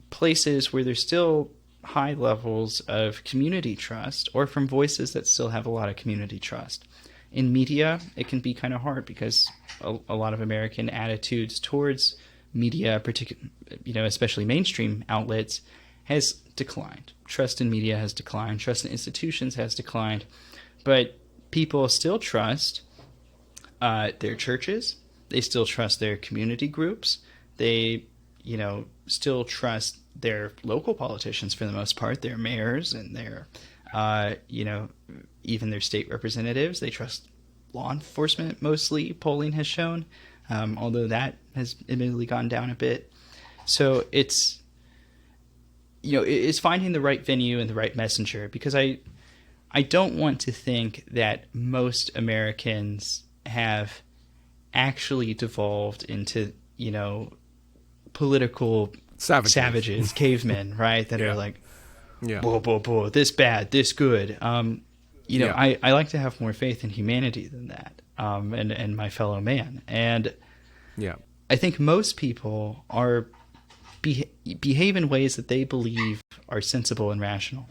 places where there's still high levels of community trust, or from voices that still have a lot of community trust. In media, it can be kind of hard because a lot of American attitudes towards media, especially mainstream outlets, has declined. Trust in media has declined. Trust in institutions has declined. But people still trust their churches. They still trust their community groups. They, still trust their local politicians for the most part, their mayors and their, even their state representatives. They trust law enforcement mostly, polling has shown, although that has admittedly gone down a bit. So it's finding the right venue and the right messenger, because I don't want to think that most Americans have actually devolved into, political savages, cavemen, right? That are like, whoa, this bad, this good. I like to have more faith in humanity than that, and my fellow man. And I think most people are behave in ways that they believe are sensible and rational.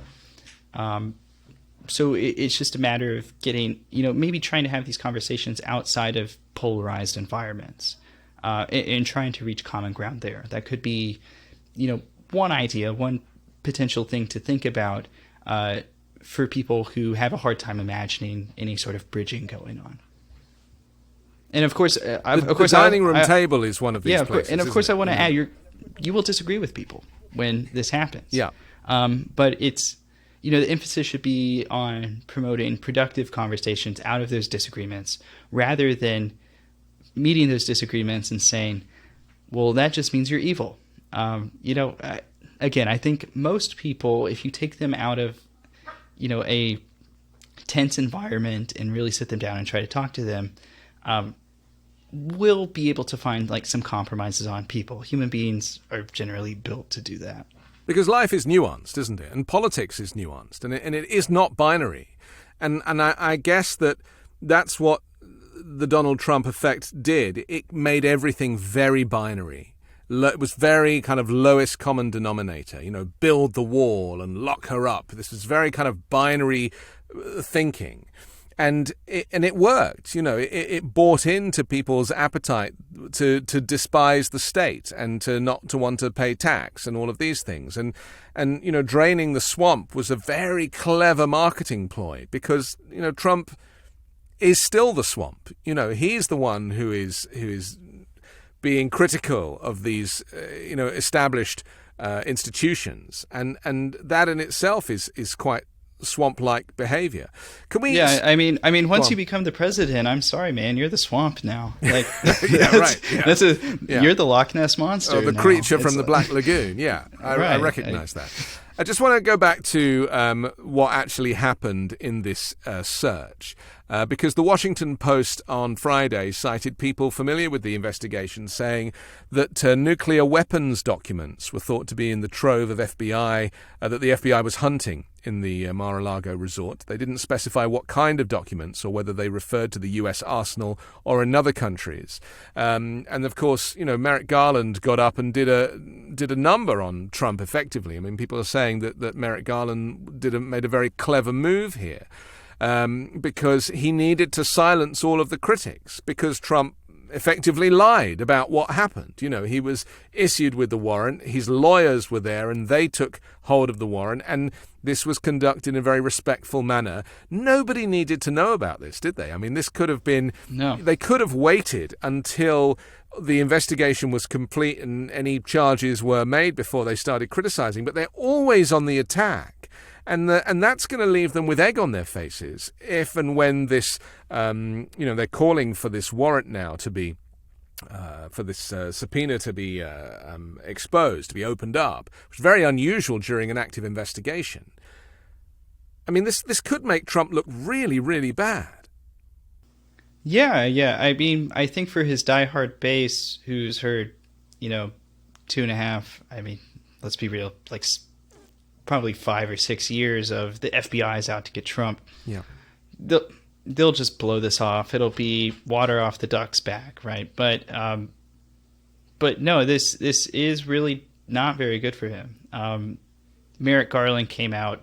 So it's just a matter of getting, maybe trying to have these conversations outside of polarized environments, and trying to reach common ground there. That could be, one idea, one potential thing to think about for people who have a hard time imagining any sort of bridging going on. And of course, the dining room table is one of these places. And of course, I want to add, you will disagree with people when this happens. Yeah. But it's, the emphasis should be on promoting productive conversations out of those disagreements, rather than meeting those disagreements and saying, well, that just means you're evil. Again, I think most people, if you take them out of, a tense environment and really sit them down and try to talk to them, will be able to find like some compromises on people. Human beings are generally built to do that. Because life is nuanced, isn't it? And politics is nuanced, and it is not binary. And I guess that's what the Donald Trump effect did. It made everything very binary. It was very kind of lowest common denominator, build the wall and lock her up. This was very kind of binary thinking. And it worked, it bought into people's appetite to despise the state and to not to want to pay tax and all of these things. And draining the swamp was a very clever marketing ploy because, Trump is still the swamp. He's the one who is being critical of these, established institutions. And that in itself is quite swamp-like behavior. Can we? Yeah, I mean, once you become the president, I'm sorry, man, you're the swamp now. Like, yeah, right. Yeah. You're the Loch Ness monster. Oh, the now. creature from the Black Lagoon. Yeah, I recognize that. I just want to go back to what actually happened in this search. Because the Washington Post on Friday cited people familiar with the investigation saying that nuclear weapons documents were thought to be in the trove of FBI, that the FBI was hunting in the Mar-a-Lago resort. They didn't specify what kind of documents or whether they referred to the U.S. arsenal or in other countries. And of course, Merrick Garland got up and did a number on Trump effectively. I mean, people are saying that Merrick Garland made a very clever move here. Because he needed to silence all of the critics, because Trump effectively lied about what happened. He was issued with the warrant, his lawyers were there, and they took hold of the warrant, and this was conducted in a very respectful manner. Nobody needed to know about this, did they? I mean, this could have been... No. They could have waited until the investigation was complete and any charges were made before they started criticizing, but they're always on the attack. And that's going to leave them with egg on their faces if and when this, they're calling for this warrant now to be, for this subpoena to be exposed, to be opened up, which is very unusual during an active investigation. I mean, this could make Trump look really, really bad. Yeah. I mean, I think for his diehard base who's heard, 2.5, I mean, let's be real, like probably 5 or 6 years of the FBI's out to get Trump. Yeah. They'll just blow this off. It'll be water off the duck's back, right? But no, this is really not very good for him. Merrick Garland came out,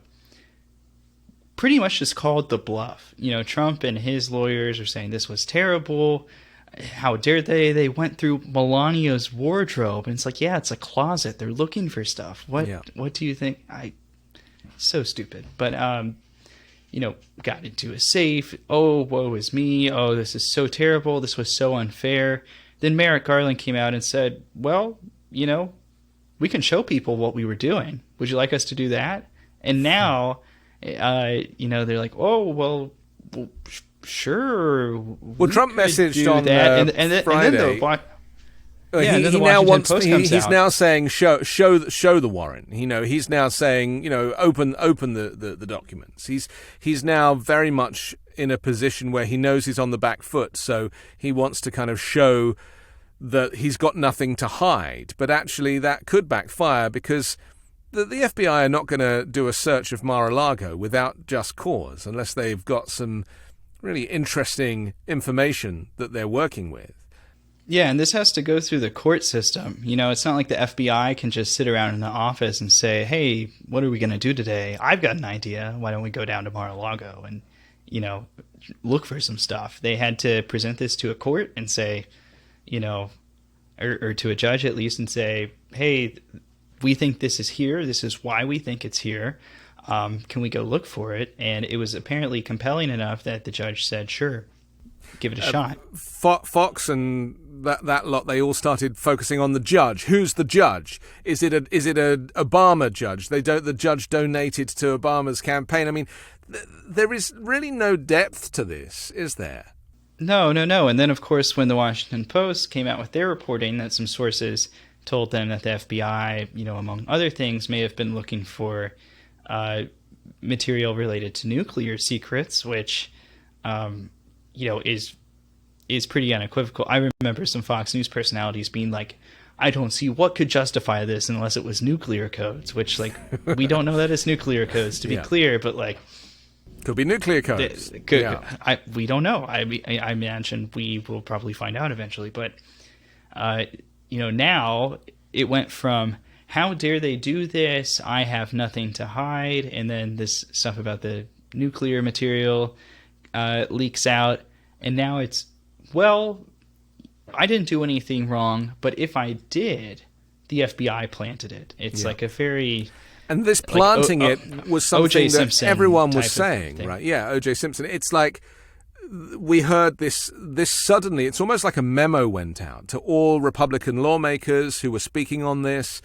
pretty much just called the bluff. Trump and his lawyers are saying this was terrible. How dare they? They went through Melania's wardrobe, and it's like, yeah, it's a closet. They're looking for stuff. What do you think? So stupid. But got into a safe. Oh, woe is me. Oh, this is so terrible. This was so unfair. Then Merrick Garland came out and said, well, we can show people what we were doing. Would you like us to do that? And now, they're like, oh, well sure. Well, Trump messaged on that. Friday. He now wants. He's now saying show the warrant. He's now saying open the documents. He's now very much in a position where he knows he's on the back foot. So he wants to kind of show that he's got nothing to hide. But actually, that could backfire because the FBI are not going to do a search of Mar-a-Lago without just cause, unless they've got some really interesting information that they're working with. Yeah, and this has to go through the court system. It's not like the FBI can just sit around in the office and say, hey, what are we going to do today? I've got an idea. Why don't we go down to Mar-a-Lago and, look for some stuff? They had to present this to a court and say, or to a judge at least, and say, hey, we think this is here. This is why we think it's here. Can we go look for it? And it was apparently compelling enough that the judge said, sure, give it a shot. Fox and that lot, they all started focusing on the judge. Who's the judge? Is it a Obama judge? The judge donated to Obama's campaign. I mean, there is really no depth to this, is there? No. And then, of course, when the Washington Post came out with their reporting that some sources told them that the FBI, among other things, may have been looking for material related to nuclear secrets, which, is is pretty unequivocal. I remember some Fox News personalities being like, I don't see what could justify this unless it was nuclear codes, which, like, we don't know that it's nuclear codes, to be clear, but, like... Could be nuclear codes. We don't know. I imagine we will probably find out eventually, but, now it went from, how dare they do this? I have nothing to hide. And then this stuff about the nuclear material leaks out. And now it's, well, I didn't do anything wrong, but if I did, the FBI planted it. It's like a very... And this planting it was something that Simpson everyone was saying, right? Yeah, O.J. Simpson. It's like we heard this suddenly. It's almost like a memo went out to all Republican lawmakers who were speaking on this.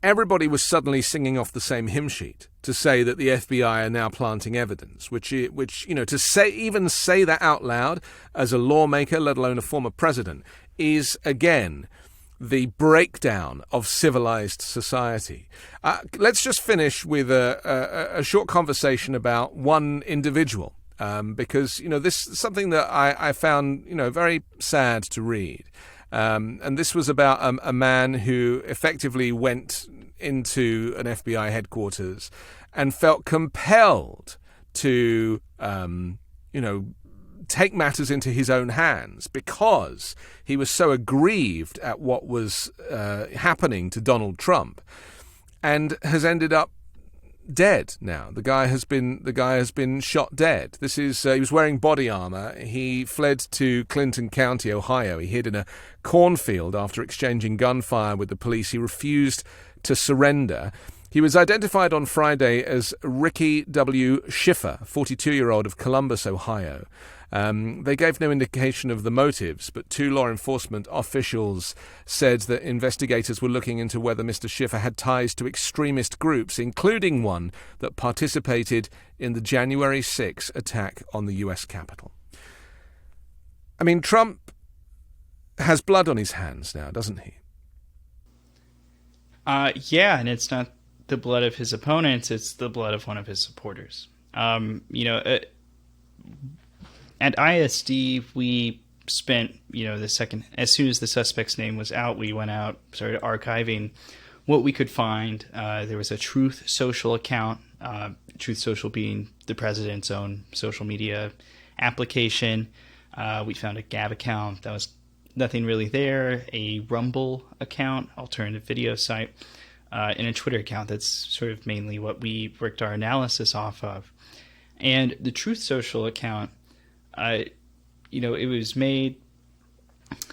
Everybody was suddenly singing off the same hymn sheet to say that the FBI are now planting evidence, which to say that out loud as a lawmaker, let alone a former president, is again the breakdown of civilized society. Let's just finish with a short conversation about one individual, because this is something that I found very sad to read. And this was about a man who effectively went into an FBI headquarters and felt compelled to, take matters into his own hands because he was so aggrieved at what was happening to Donald Trump, and has ended up dead now. The guy has been shot dead. This is he was wearing body armor. He fled to Clinton County, Ohio. He hid in a cornfield after exchanging gunfire with the police. He refused to surrender. He was identified on Friday as Ricky W. Schiffer, 42-year-old of Columbus, Ohio. They gave no indication of the motives, but two law enforcement officials said that investigators were looking into whether Mr. Schiffer had ties to extremist groups, including one that participated in the January 6 attack on the U.S. Capitol. I mean, Trump has blood on his hands now, doesn't he? Yeah, and it's not the blood of his opponents, it's the blood of one of his supporters. At ISD, we spent, as soon as the suspect's name was out, we went out, started archiving what we could find. There was a Truth Social account, Truth Social being the president's own social media application. We found a Gab account. That was nothing really there. A Rumble account, alternative video site, and a Twitter account. That's sort of mainly what we worked our analysis off of. And the Truth Social account, it was made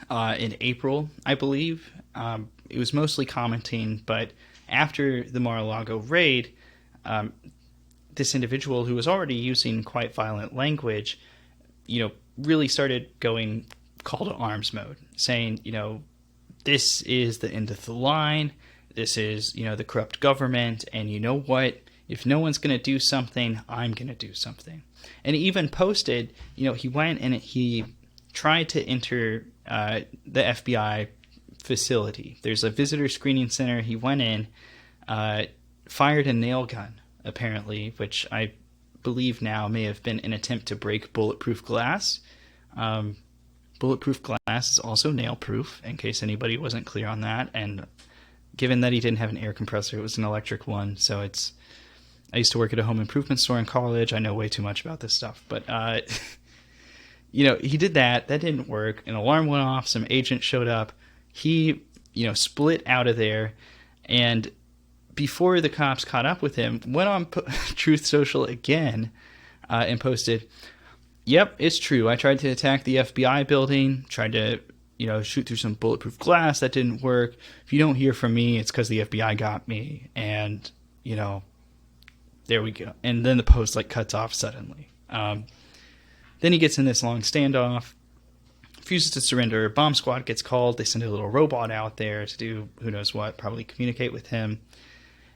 in April, I believe. It was mostly commenting, but after the Mar-a-Lago raid, this individual who was already using quite violent language, really started going call to arms mode, saying, this is the end of the line. This is, the corrupt government. And you know what? If no one's going to do something, I'm going to do something. And he even posted, he went and he tried to enter the FBI facility. There's a visitor screening center. He went in, fired a nail gun, apparently, which I believe now may have been an attempt to break bulletproof glass. Bulletproof glass is also nail-proof, in case anybody wasn't clear on that. And given that he didn't have an air compressor, it was an electric one. So I used to work at a home improvement store in college. I know way too much about this stuff. But, he did that. That didn't work. An alarm went off. Some agent showed up. He, split out of there. And before the cops caught up with him, went on Truth Social again and posted, "Yep, it's true. I tried to attack the FBI building, tried to, shoot through some bulletproof glass. That didn't work. If you don't hear from me, it's because the FBI got me." And, there we go. And then the post cuts off suddenly. Then he gets in this long standoff, refuses to surrender. Bomb squad gets called. They send a little robot out there to do who knows what, probably communicate with him.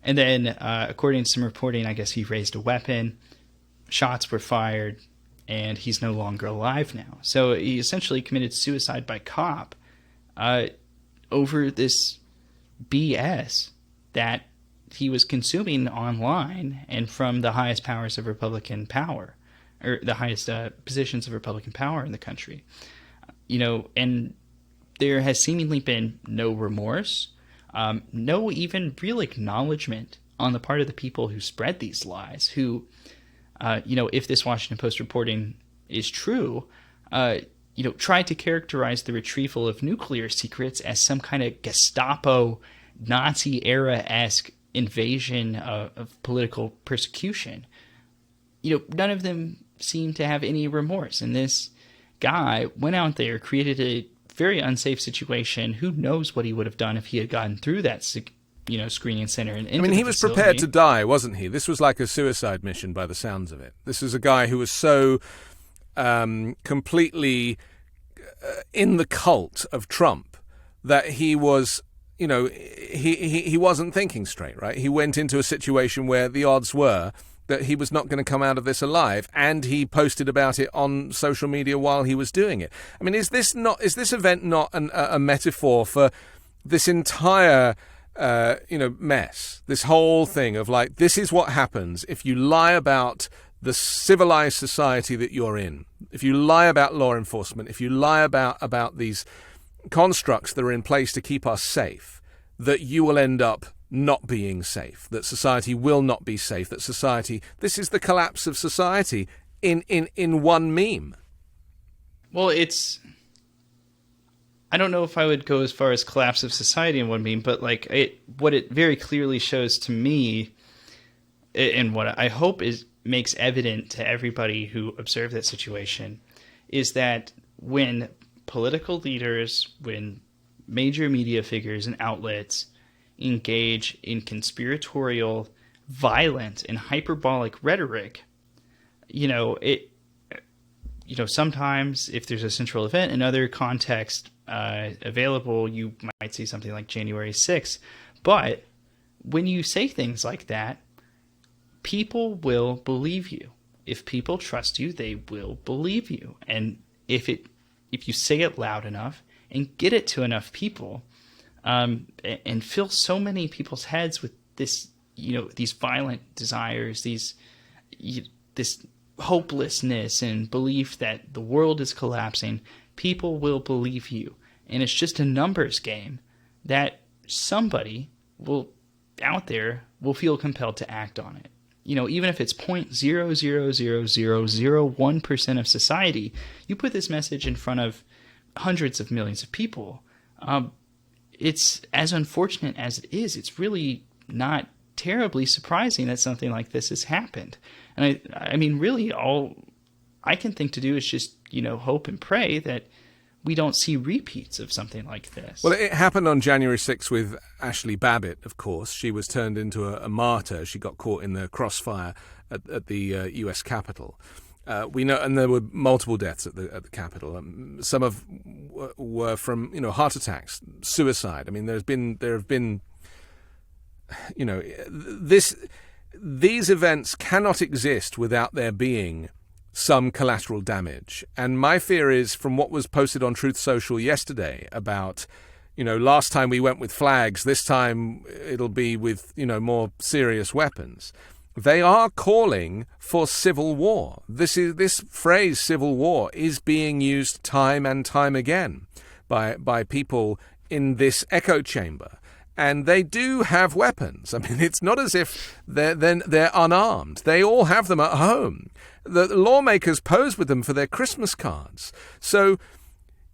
And then, according to some reporting, I guess he raised a weapon. Shots were fired. And he's no longer alive now. So he essentially committed suicide by cop over this BS that he was consuming online and from the highest powers of Republican power, or the highest positions of Republican power in the country. and there has seemingly been no remorse, no even real acknowledgement on the part of the people who spread these lies, who, if this Washington Post reporting is true, tried to characterize the retrieval of nuclear secrets as some kind of Gestapo, Nazi-era-esque invasion of political persecution. None of them seem to have any remorse. And this guy went out there, created a very unsafe situation. Who knows what he would have done if he had gotten through that, screening center. And he was prepared to die, wasn't he? This was like a suicide mission by the sounds of it. This was a guy who was so completely in the cult of Trump that he was, he wasn't thinking straight, right? He went into a situation where the odds were that he was not going to come out of this alive, and he posted about it on social media while he was doing it. I mean, is this event not a metaphor for this entire mess? This whole thing of like, this is what happens if you lie about the civilized society that you're in, if you lie about law enforcement, if you lie about these constructs that are in place to keep us safe, that you will end up not being safe, that society will not be safe, that society, this is the collapse of society in one meme. Well, I don't know if I would go as far as collapse of society in one meme, but what it very clearly shows to me, and what I hope makes evident to everybody who observed that situation, is that when political leaders, when major media figures and outlets engage in conspiratorial, violent, and hyperbolic rhetoric, sometimes if there's a central event, in other context available, you might see something like January 6th. But when you say things like that, people will believe you. If people trust you, they will believe you. And if you say it loud enough and get it to enough people, and fill so many people's heads with this, these violent desires, this hopelessness and belief that the world is collapsing, people will believe you. And it's just a numbers game that somebody out there will feel compelled to act on it. Even if it's 0.00001% of society, you put this message in front of hundreds of millions of people. It's as unfortunate as it is. It's really not terribly surprising that something like this has happened. And I mean, really, all I can think to do is just, hope and pray that we don't see repeats of something like this. Well, it happened on January 6th with Ashley Babbitt, of course. She was turned into a martyr. She got caught in the crossfire at the U.S. Capitol. We know, and there were multiple deaths at the Capitol. Some were from heart attacks, suicide. I mean, there have been these events cannot exist without there being some collateral damage. And my fear is, from what was posted on Truth Social yesterday about, last time we went with flags, this time it'll be with more serious weapons. They are calling for civil war. This phrase civil war is being used time and time again by people in this echo chamber. And they do have weapons. I mean, it's not as if they're unarmed. They all have them at home. The lawmakers pose with them for their Christmas cards. So,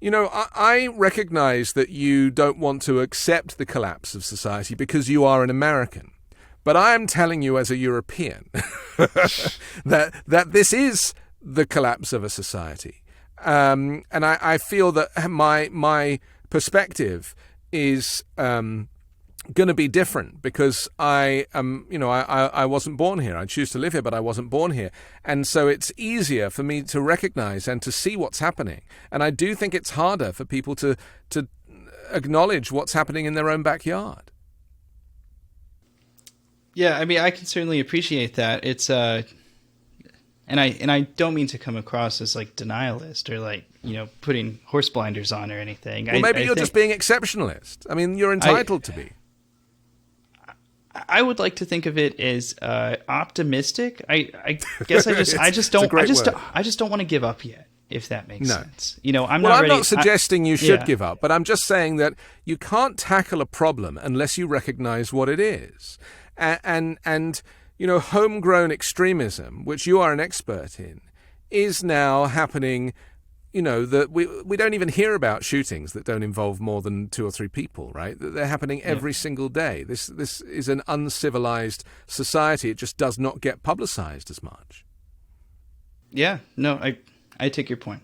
I recognize that you don't want to accept the collapse of society because you are an American. But I am telling you as a European that this is the collapse of a society. And I feel that my perspective is going to be different because I wasn't born here. I choose to live here, but I wasn't born here. And so it's easier for me to recognize and to see what's happening. And I do think it's harder for people to acknowledge what's happening in their own backyard. Yeah, I mean, I can certainly appreciate that. It's and I don't mean to come across as like denialist or putting horse blinders on or anything. Well, maybe you're just being exceptionalist. I mean, you're entitled to be. I would like to think of it as optimistic. I guess I just don't want to give up yet. if that makes No. sense. I'm Well, not I'm ready. not suggesting you should Yeah. give up, but I'm just saying that you can't tackle a problem unless you recognize what it is. And homegrown extremism, which you are an expert in, is now happening. That we don't even hear about shootings that don't involve more than 2 or 3 people, right? They're happening every single day. This is an uncivilized society. It just does not get publicized as much. Yeah, no, I take your point.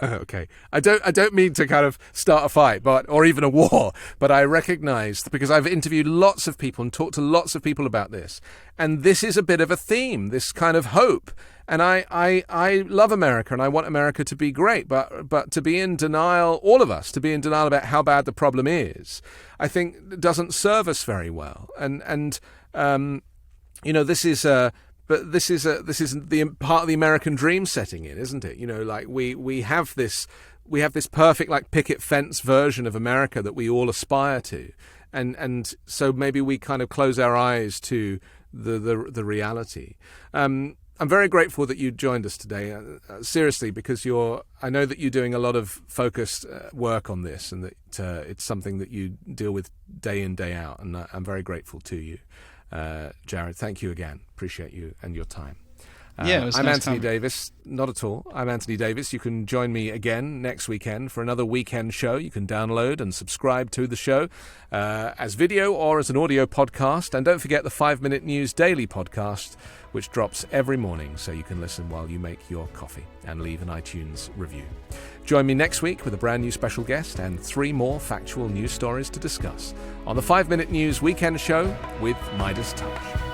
Okay, I don't mean to kind of start a fight, or even a war, but I recognize, because I've interviewed lots of people and talked to lots of people about this, and this is a bit of a theme, this kind of hope. And I love America, and I want America to be great, but to be in denial, all of us, to be in denial about how bad the problem is, I think doesn't serve us very well. And this is But this is the part of the American dream setting in, isn't it? Like we have this perfect like picket fence version of America that we all aspire to, and so maybe we kind of close our eyes to the reality. I'm very grateful that you joined us today, seriously, because I know that you're doing a lot of focused work on this, and that it's something that you deal with day in, day out, and I'm very grateful to you. Jared, thank you again. Appreciate you and your time. Yeah, it was I'm nice Anthony coming. Davis. Not at all. I'm Anthony Davis. You can join me again next weekend for another weekend show. You can download and subscribe to the show as video or as an audio podcast. And don't forget the 5-Minute News Daily podcast, which drops every morning, so you can listen while you make your coffee and leave an iTunes review. Join me next week with a brand new special guest and 3 more factual news stories to discuss on the 5-Minute News Weekend Show with MeidasTouch.